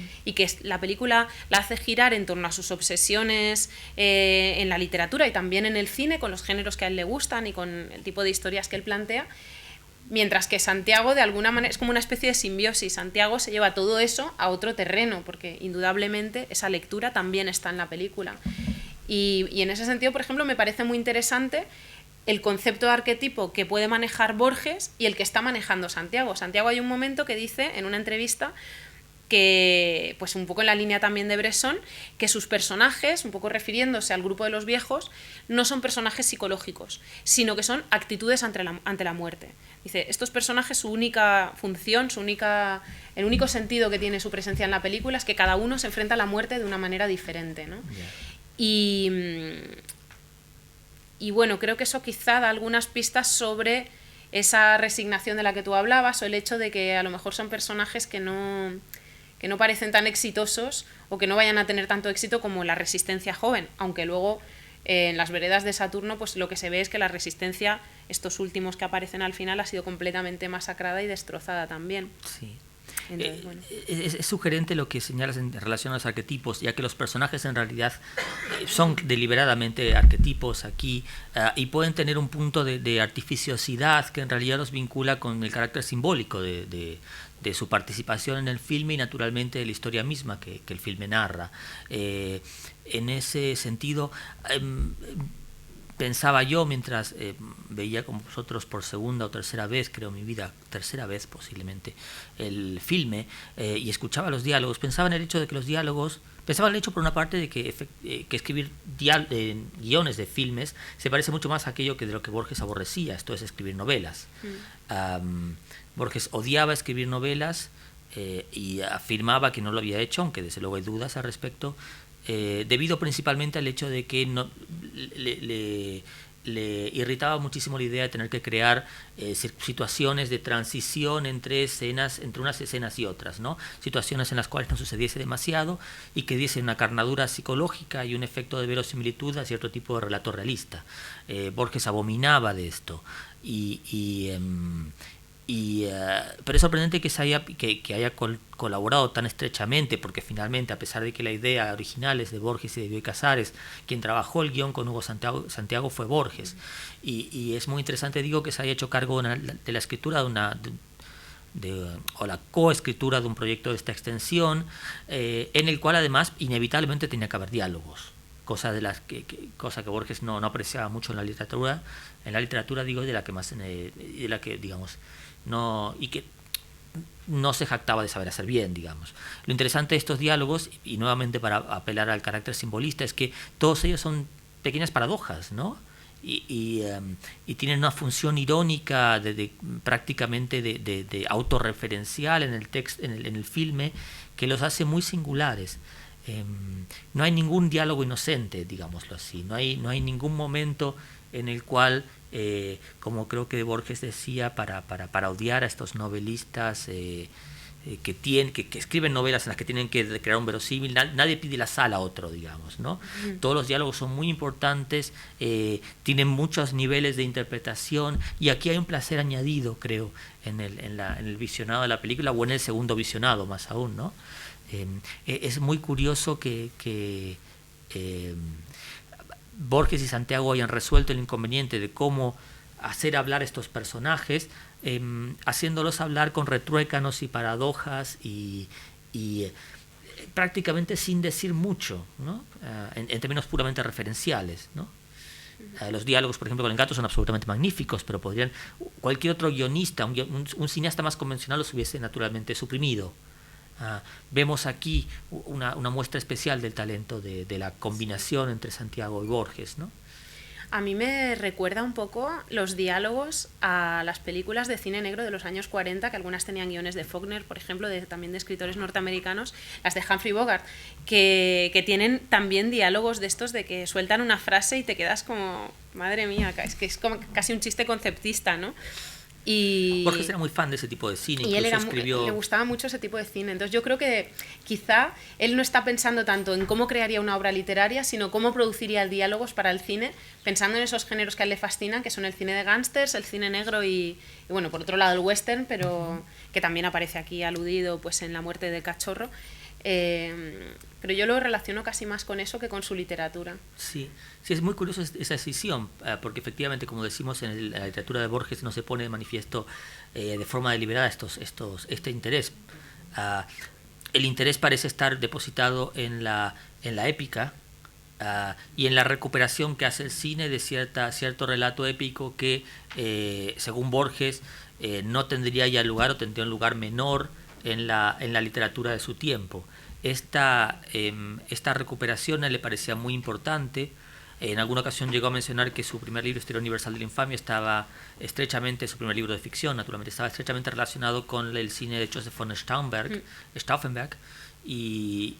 la película la hace girar en torno a sus obsesiones en la literatura y también en el cine, con los géneros que a él le gustan y con el tipo de historias que él plantea. Mientras que Santiago, de alguna manera, es como una especie de simbiosis. Santiago se lleva todo eso a otro terreno, porque indudablemente esa lectura también está en la película. Y en ese sentido, por ejemplo, me parece muy interesante el concepto de arquetipo que puede manejar Borges y el que está manejando Santiago. Santiago, hay un momento que dice en una entrevista que, pues un poco en la línea también de Bresson, que sus personajes, un poco refiriéndose al grupo de los viejos, no son personajes psicológicos, sino que son actitudes ante la muerte. Dice, estos personajes, su única función, el único sentido que tiene su presencia en la película es que cada uno se enfrenta a la muerte de una manera diferente, ¿no? Yeah. Y bueno, creo que eso quizá da algunas pistas sobre esa resignación de la que tú hablabas, o el hecho de que a lo mejor son personajes que no parecen tan exitosos o que no vayan a tener tanto éxito como la resistencia joven, aunque luego en las veredas de Saturno pues lo que se ve es que la resistencia, estos últimos que aparecen al final, ha sido completamente masacrada y destrozada también. Sí. Entonces, bueno. Es sugerente lo que señalas en relación a los arquetipos, ya que los personajes en realidad son deliberadamente arquetipos aquí y pueden tener un punto de artificiosidad que en realidad los vincula con el carácter simbólico de su participación en el filme y naturalmente de la historia misma que el filme narra. En ese sentido, pensaba yo mientras veía con vosotros por segunda o tercera vez, creo en mi vida, tercera vez posiblemente, el filme y escuchaba los diálogos, pensaba en el hecho de que los diálogos, pensaba en el hecho por una parte de que escribir guiones de filmes se parece mucho más a aquello que de lo que Borges aborrecía, esto es escribir novelas. Borges odiaba escribir novelas y afirmaba que no lo había hecho, aunque desde luego hay dudas al respecto, debido principalmente al hecho de que le irritaba muchísimo la idea de tener que crear situaciones de transición entre unas escenas y otras, ¿no? Situaciones en las cuales no sucediese demasiado y que diese una carnadura psicológica y un efecto de verosimilitud a cierto tipo de relato realista. Borges abominaba de esto pero es sorprendente que haya colaborado tan estrechamente, porque finalmente, a pesar de que la idea original es de Borges y de Bioy Casares, quien trabajó el guión con Hugo Santiago fue Borges. Y es muy interesante, digo, que se haya hecho cargo de la escritura o la coescritura de un proyecto de esta extensión, en el cual además inevitablemente tenía que haber diálogos, cosa que Borges no apreciaba mucho en la literatura digo, de la que más de la que digamos no, y que no se jactaba de saber hacer bien, digamos. Lo interesante de estos diálogos, y nuevamente para apelar al carácter simbolista, es que todos ellos son pequeñas paradojas, ¿no? Y tienen una función irónica prácticamente de autorreferencial en el texto, en el filme, que los hace muy singulares. No hay ningún diálogo inocente, digámoslo así. No hay ningún momento en el cual, como creo que Borges decía, para odiar a estos novelistas que escriben novelas en las que tienen que crear un verosímil, nadie pide la sal a otro, digamos, ¿no? Todos los diálogos son muy importantes, tienen muchos niveles de interpretación, y aquí hay un placer añadido, creo, en el visionado de la película, o en el segundo visionado más aún, ¿no? Es muy curioso que Borges y Santiago hayan resuelto el inconveniente de cómo hacer hablar a estos personajes, haciéndolos hablar con retruécanos y paradojas y prácticamente sin decir mucho, ¿no? En términos puramente referenciales, ¿no? Los diálogos, por ejemplo, con el gato son absolutamente magníficos, pero cualquier otro guionista, un cineasta más convencional los hubiese naturalmente suprimido. Vemos aquí una muestra especial del talento de la combinación entre Santiago y Borges, ¿no? A mí me recuerda un poco los diálogos a las películas de cine negro de los años 40, que algunas tenían guiones de Faulkner, por ejemplo, también de escritores norteamericanos, las de Humphrey Bogart, que tienen también diálogos de estos de que sueltan una frase y te quedas como, madre mía, es que es como casi un chiste conceptista, ¿no? Y Borges era muy fan de ese tipo de cine. Y él le gustaba mucho ese tipo de cine. Entonces yo creo que quizá él no está pensando tanto en cómo crearía una obra literaria, sino cómo produciría diálogos para el cine, pensando en esos géneros que a él le fascinan, que son el cine de gángsters, el cine negro y bueno, por otro lado el western, pero que también aparece aquí aludido pues en La muerte del cachorro. Pero yo lo relaciono casi más con eso que con su literatura. Sí, es muy curioso esa escisión, porque efectivamente, como decimos, en la literatura de Borges no se pone de manifiesto de forma deliberada este interés. El interés parece estar depositado en la épica y en la recuperación que hace el cine de cierto relato épico que, según Borges, no tendría ya lugar o tendría un lugar menor en la literatura de su tiempo. Esta recuperación le parecía muy importante. En alguna ocasión llegó a mencionar que su primer libro, Historia Universal de la Infamia, estaba estrechamente, su primer libro de ficción, naturalmente, estaba estrechamente relacionado con el cine de Joseph von Stauffenberg, y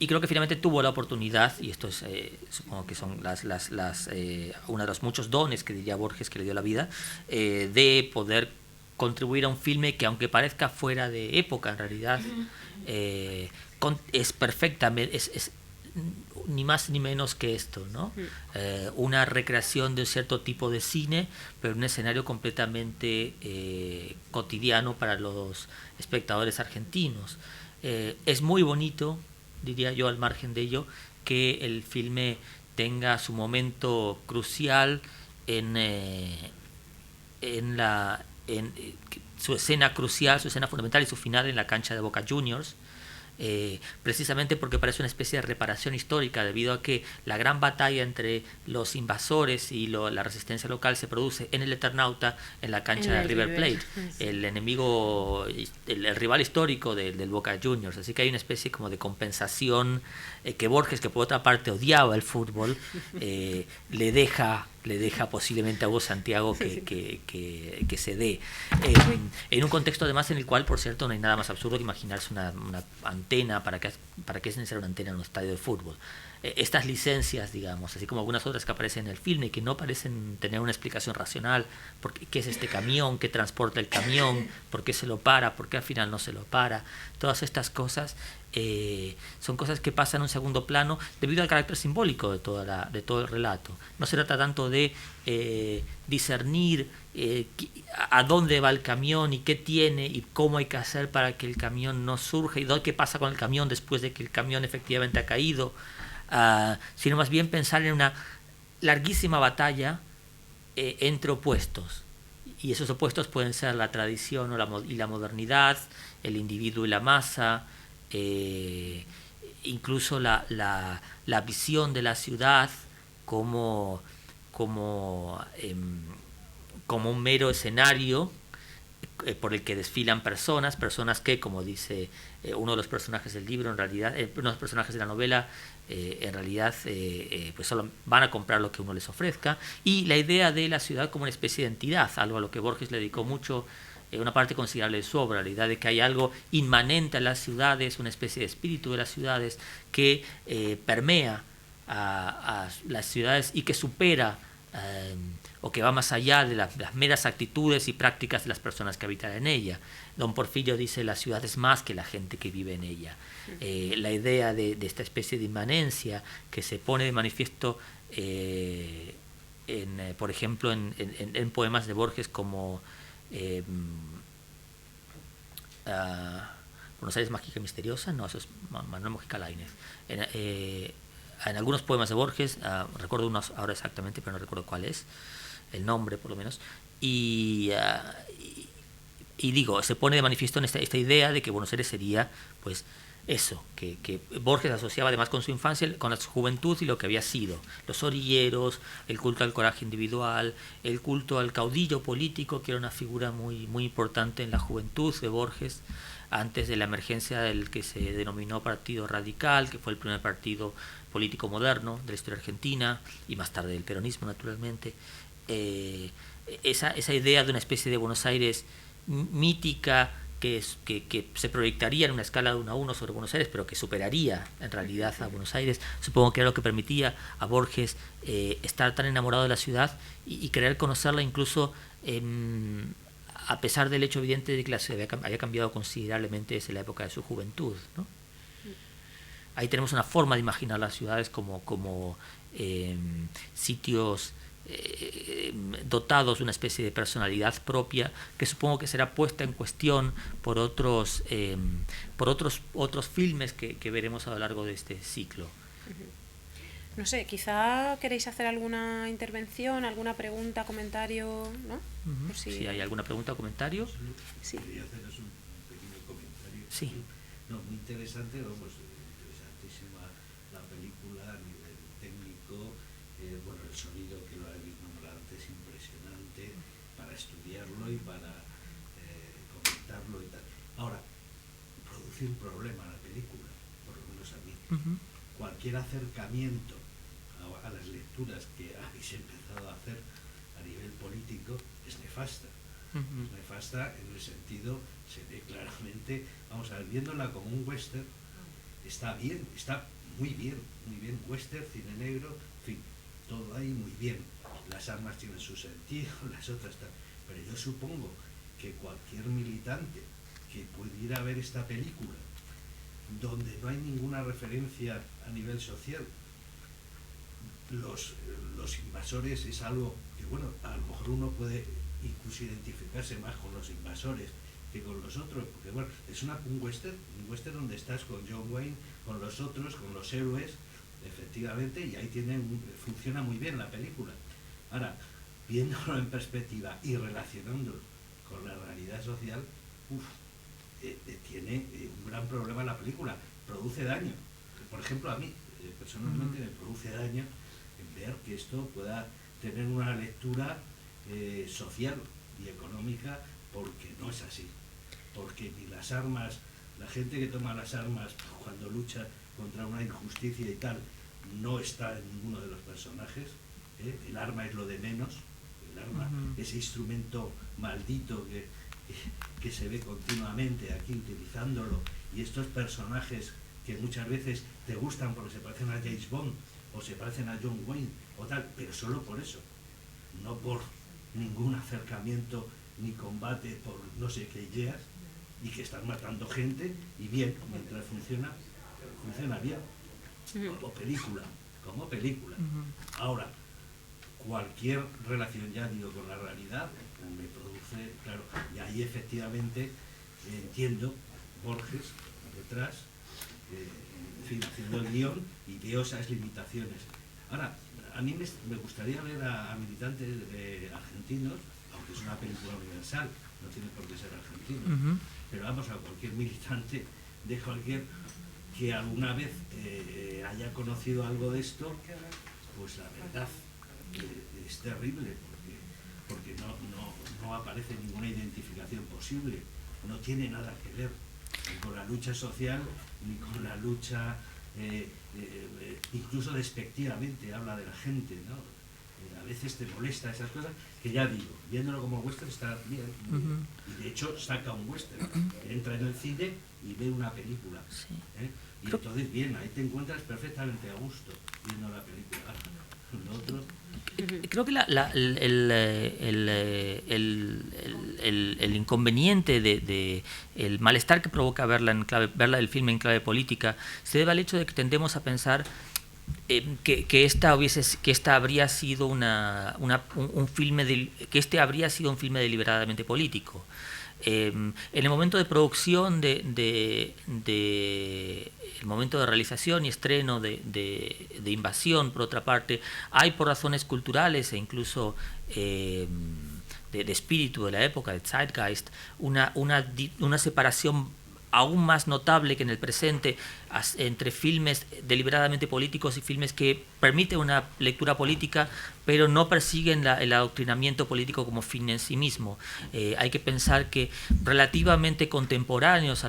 creo que finalmente tuvo la oportunidad, y esto es, supongo que son uno de los muchos dones que diría Borges que le dio la vida, de poder contribuir a un filme que, aunque parezca fuera de época, en realidad es perfectamente, es ni más ni menos que esto, ¿no? Una recreación de un cierto tipo de cine, pero en un escenario completamente cotidiano para los espectadores argentinos. Es muy bonito, diría yo, al margen de ello, que el filme tenga su momento crucial en su escena crucial, su escena fundamental y su final en la cancha de Boca Juniors, precisamente porque parece una especie de reparación histórica, debido a que la gran batalla entre los invasores y la resistencia local se produce en el Eternauta, en la cancha de River Plate, el enemigo, el rival histórico del Boca Juniors. Así que hay una especie como de compensación que Borges, que por otra parte odiaba el fútbol, le deja posiblemente a vos, Santiago, que se dé. En un contexto además en el cual, por cierto, no hay nada más absurdo que imaginarse una antena. ¿Para qué es necesaria una antena en un estadio de fútbol? Estas licencias, digamos, así como algunas otras que aparecen en el filme, que no parecen tener una explicación racional, ¿qué es este camión? ¿Qué transporta el camión? ¿Por qué se lo para? ¿Por qué al final no se lo para? Todas estas cosas son cosas que pasan a un segundo plano debido al carácter simbólico de todo el relato. No se trata tanto de discernir a dónde va el camión y qué tiene y cómo hay que hacer para que el camión no surja y qué pasa con el camión después de que el camión efectivamente ha caído, sino más bien pensar en una larguísima batalla entre opuestos y esos opuestos pueden ser la tradición y la modernidad, el individuo y la masa, incluso la visión de la ciudad como, como un mero escenario por el que desfilan personas que, como dice uno de los personajes del libro, en realidad, uno de los personajes de la novela, en realidad pues solo van a comprar lo que uno les ofrezca, y la idea de la ciudad como una especie de entidad, algo a lo que Borges le dedicó mucho, una parte considerable de su obra, la idea de que hay algo inmanente a las ciudades, una especie de espíritu de las ciudades que permea a las ciudades y que supera o que va más allá de las meras actitudes y prácticas de las personas que habitan en ella. Don Porfirio dice: la ciudad es más que la gente que vive en ella. La idea de esta especie de inmanencia que se pone de manifiesto por ejemplo en poemas de Borges como Buenos Aires mágica y misteriosa, no, eso es Manuel Mujica Lainez. En algunos poemas de Borges, recuerdo unos ahora exactamente, pero no recuerdo cuál es, el nombre por lo menos, y digo, se pone de manifiesto en esta idea de que Buenos Aires sería, pues, eso, que Borges asociaba además con su infancia, con la juventud y lo que había sido, los orilleros, el culto al coraje individual, el culto al caudillo político, que era una figura muy, muy importante en la juventud de Borges, antes de la emergencia del que se denominó Partido Radical, que fue el primer partido político moderno de la historia argentina, y más tarde del peronismo, naturalmente. Esa idea de una especie de Buenos Aires mítica que se proyectaría en una escala de 1 a 1 sobre Buenos Aires, pero que superaría en realidad a Buenos Aires, supongo que era lo que permitía a Borges estar tan enamorado de la ciudad y querer conocerla incluso a pesar del hecho evidente de que la ciudad había cambiado considerablemente desde la época de su juventud, ¿no? Ahí tenemos una forma de imaginar las ciudades como sitios dotados de una especie de personalidad propia, que supongo que será puesta en cuestión por otros filmes que veremos a lo largo de este ciclo. No sé, quizá queréis hacer alguna intervención, alguna pregunta, comentario, ¿no? Por si hay alguna pregunta o comentario. Sí. Quería haceros un pequeño comentario. Sí. No, muy interesante, vamos, interesantísima la película a nivel técnico, bueno, el sonido que lo habéis nombrado antes es impresionante para estudiarlo y para comentarlo y tal. Ahora, produce un problema la película, por lo menos a mí. Cualquier acercamiento a las lecturas que habéis empezado a hacer a nivel político es nefasta. Es nefasta en el sentido, se ve claramente, vamos a ver, viéndola como un western, está bien, está muy bien, western, cine negro, en fin, todo ahí muy bien. Las armas tienen su sentido, las otras están. Pero yo supongo que cualquier militante que pudiera ver esta película, donde no hay ninguna referencia a nivel social, los invasores es algo que, bueno, a lo mejor uno puede incluso identificarse más con los invasores que con los otros, porque bueno, es un western donde estás con John Wayne, con los otros, con los héroes, efectivamente, y ahí funciona muy bien la película. Ahora, viéndolo en perspectiva y relacionándolo con la realidad social, tiene un gran problema la película, produce daño. Por ejemplo, a mí personalmente me produce daño en ver que esto pueda tener una lectura social y económica, porque no es así, porque ni las armas, la gente que toma las armas cuando lucha contra una injusticia y tal, no está en ninguno de los personajes, el arma es lo de menos, el arma, ese instrumento maldito que se ve continuamente aquí utilizándolo, y estos personajes que muchas veces te gustan porque se parecen a James Bond o se parecen a John Wayne o tal, pero solo por eso, no por ningún acercamiento ni combate por no sé qué ideas, y que están matando gente y bien, mientras funciona bien, como película. Ahora, cualquier relación, ya digo, con la realidad me produce, claro, y ahí efectivamente entiendo Borges detrás, en fin, haciendo el guión, y veo esas limitaciones. Ahora, a mí me gustaría ver a militantes argentinos, aunque es una película universal, no tiene por qué ser argentina, pero vamos, a cualquier militante de cualquier que alguna vez haya conocido algo de esto, pues la verdad es terrible, porque no aparece ninguna identificación posible, no tiene nada que ver ni con la lucha social, ni con la lucha, incluso despectivamente habla de la gente, ¿no? A veces te molesta esas cosas, que ya digo, viéndolo como western está bien, y de hecho saca un western, entra en el cine y ve una película, y entonces bien, ahí te encuentras perfectamente a gusto viendo la película. Lo otro... Creo que el inconveniente el malestar que provoca verla el filme en clave política se debe al hecho de que tendemos a pensar que esta habría sido un filme que este habría sido un filme deliberadamente político. En el momento de producción, el momento de realización y estreno de Invasión, por otra parte, hay por razones culturales e incluso de espíritu de la época, de Zeitgeist, una separación aún más notable que en el presente entre filmes deliberadamente políticos y filmes que permiten una lectura política pero no persiguen el adoctrinamiento político como fin en sí mismo. Hay que pensar que relativamente contemporáneos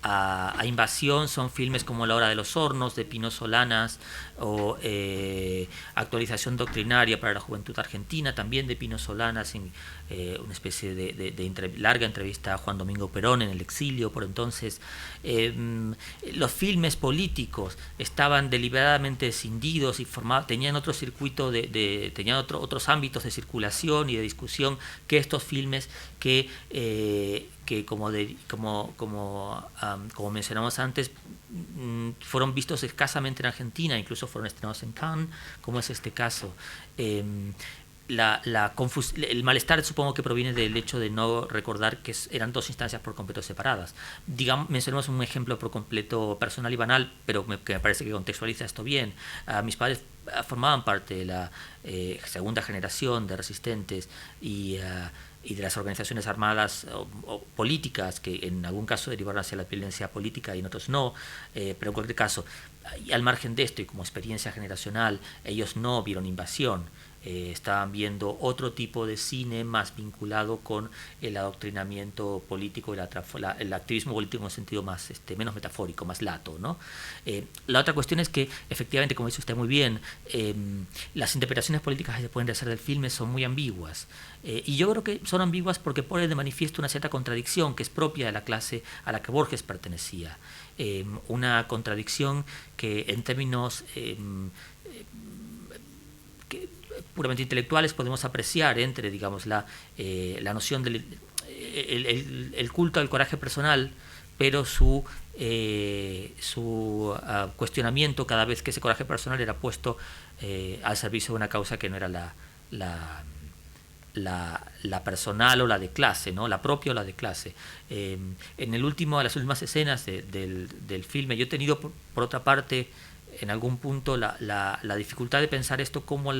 a Invasión son filmes como La hora de los hornos de Pino Solanas o Actualización doctrinaria para la juventud argentina también de Pino Solanas, una especie de larga entrevista a Juan Domingo Perón en el exilio por entonces. Los filmes políticos estaban deliberadamente escindidos y tenían otro circuito tenían otros ámbitos de circulación y de discusión que estos filmes que como mencionamos antes, fueron vistos escasamente en Argentina, incluso fueron estrenados en Cannes, como es este caso. El malestar supongo que proviene del hecho de no recordar que eran dos instancias por completo separadas. Mencionemos un ejemplo por completo personal y banal, pero que me parece que contextualiza esto bien. Mis padres formaban parte de la segunda generación de resistentes y de las organizaciones armadas o políticas que en algún caso derivaron hacia la violencia política y en otros no, pero en cualquier caso, al margen de esto y como experiencia generacional, ellos no vieron Invasión. Estaban viendo otro tipo de cine más vinculado con el adoctrinamiento político y el activismo político en un sentido más menos metafórico, más lato, ¿no? La otra cuestión es que efectivamente, como dice usted muy bien, las interpretaciones políticas que se pueden hacer del filme son muy ambiguas, y yo creo que son ambiguas porque ponen de manifiesto una cierta contradicción que es propia de la clase a la que Borges pertenecía, una contradicción que en términos puramente intelectuales podemos apreciar entre, digamos, la noción del el culto al coraje personal, pero su cuestionamiento cada vez que ese coraje personal era puesto al servicio de una causa que no era la personal o la de clase, ¿no? La propia o la de clase. En las últimas escenas del filme, yo he tenido, por otra parte, en algún punto la dificultad de pensar esto como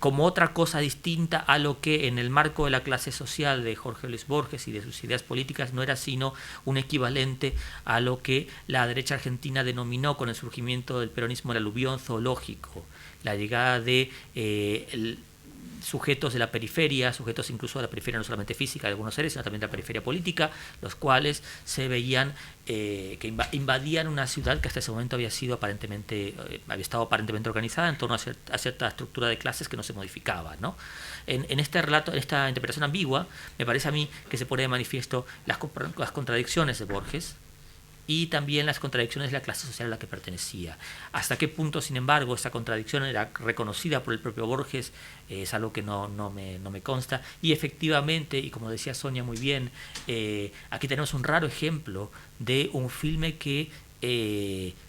como otra cosa distinta a lo que en el marco de la clase social de Jorge Luis Borges y de sus ideas políticas no era sino un equivalente a lo que la derecha argentina denominó con el surgimiento del peronismo el aluvión zoológico, la llegada de sujetos de la periferia, sujetos incluso de la periferia no solamente física de algunos seres, sino también de la periferia política, los cuales se veían que invadían una ciudad que hasta ese momento había estado aparentemente organizada en torno a cierta estructura de clases que no se modificaba, ¿no? En este relato, en esta interpretación ambigua, me parece a mí que se pone de manifiesto las contradicciones de Borges y también las contradicciones de la clase social a la que pertenecía. Hasta qué punto, sin embargo, esa contradicción era reconocida por el propio Borges es algo que no me consta. Y efectivamente, y como decía Sonia muy bien, aquí tenemos un raro ejemplo de un filme que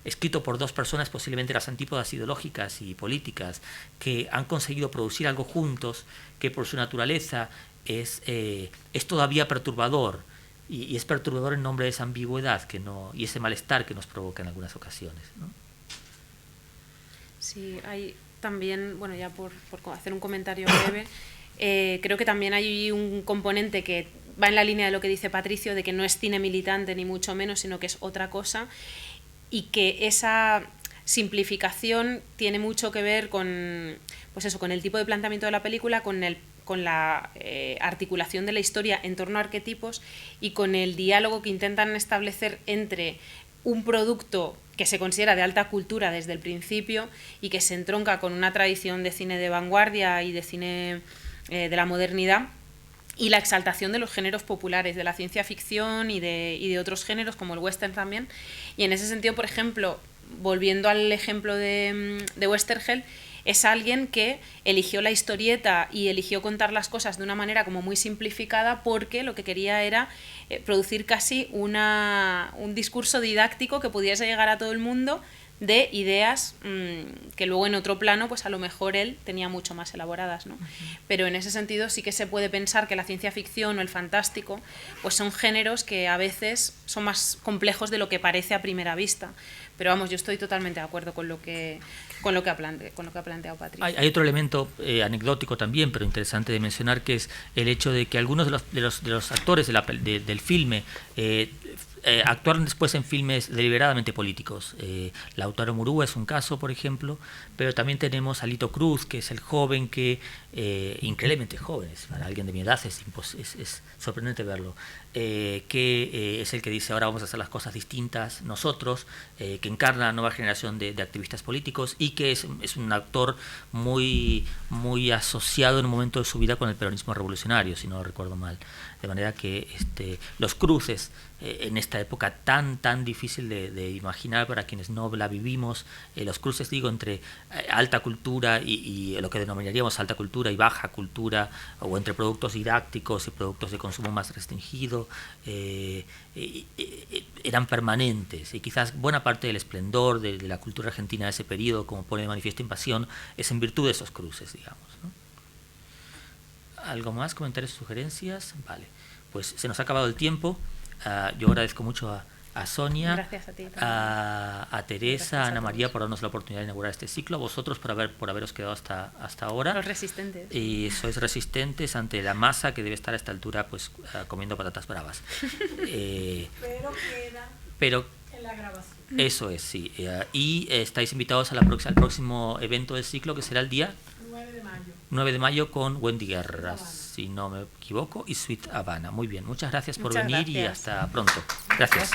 escrito por dos personas posiblemente las antípodas ideológicas y políticas que han conseguido producir algo juntos que por su naturaleza es todavía perturbador. Y es perturbador en nombre de esa ambigüedad y ese malestar que nos provoca en algunas ocasiones, ¿no? Sí, hay también, bueno, ya por hacer un comentario breve, creo que también hay un componente que va en la línea de lo que dice Patricio, de que no es cine militante ni mucho menos, sino que es otra cosa, y que esa simplificación tiene mucho que ver con, pues eso, con el tipo de planteamiento de la película, con la articulación de la historia en torno a arquetipos y con el diálogo que intentan establecer entre un producto que se considera de alta cultura desde el principio y que se entronca con una tradición de cine de vanguardia y de cine de la modernidad, y la exaltación de los géneros populares, de la ciencia ficción y de otros géneros como el western también. Y en ese sentido, por ejemplo, volviendo al ejemplo de Westergel, es alguien que eligió la historieta y eligió contar las cosas de una manera como muy simplificada, porque lo que quería era producir casi un discurso didáctico que pudiese llegar a todo el mundo, de ideas que luego en otro plano pues a lo mejor él tenía mucho más elaboradas, ¿no? Pero en ese sentido sí que se puede pensar que la ciencia ficción o el fantástico pues son géneros que a veces son más complejos de lo que parece a primera vista. Pero vamos, yo estoy totalmente de acuerdo con lo que ha planteado Patricio. Hay otro elemento anecdótico también, pero interesante de mencionar, que es el hecho de que algunos de los actores del filme actuaron después en filmes deliberadamente políticos. Lautaro Murúa es un caso, por ejemplo, pero también tenemos a Lito Cruz, que es el joven que, increíblemente joven, para alguien de mi edad es sorprendente verlo, que es el que dice ahora vamos a hacer las cosas distintas nosotros, que encarna la nueva generación de activistas políticos y que es un actor muy asociado en un momento de su vida con el peronismo revolucionario, si no recuerdo mal. De manera que los cruces en esta época tan difícil de imaginar para quienes no la vivimos, los cruces, digo, entre alta cultura y lo que denominaríamos alta cultura y baja cultura, o entre productos didácticos y productos de consumo más restringido, eran permanentes, y quizás buena parte del esplendor de la cultura argentina de ese periodo, como pone de manifiesto Invasión, es en virtud de esos cruces, digamos, ¿no? ¿Algo más? ¿Comentarios, sugerencias? Vale, pues se nos ha acabado el tiempo. Yo agradezco mucho a Sonia, gracias a ti, a Teresa, a Ana María por darnos la oportunidad de inaugurar este ciclo, a vosotros por haberos quedado hasta ahora. Los resistentes. Y sois resistentes ante la masa que debe estar a esta altura pues comiendo patatas bravas. Pero queda en la grabación. Eso es, sí. Y estáis invitados al próximo evento del ciclo, que será el día 9 de mayo con Wendy Guerra, si no me equivoco, y Sweet Havana. Muy bien, muchas gracias por venir. Y hasta pronto. Gracias.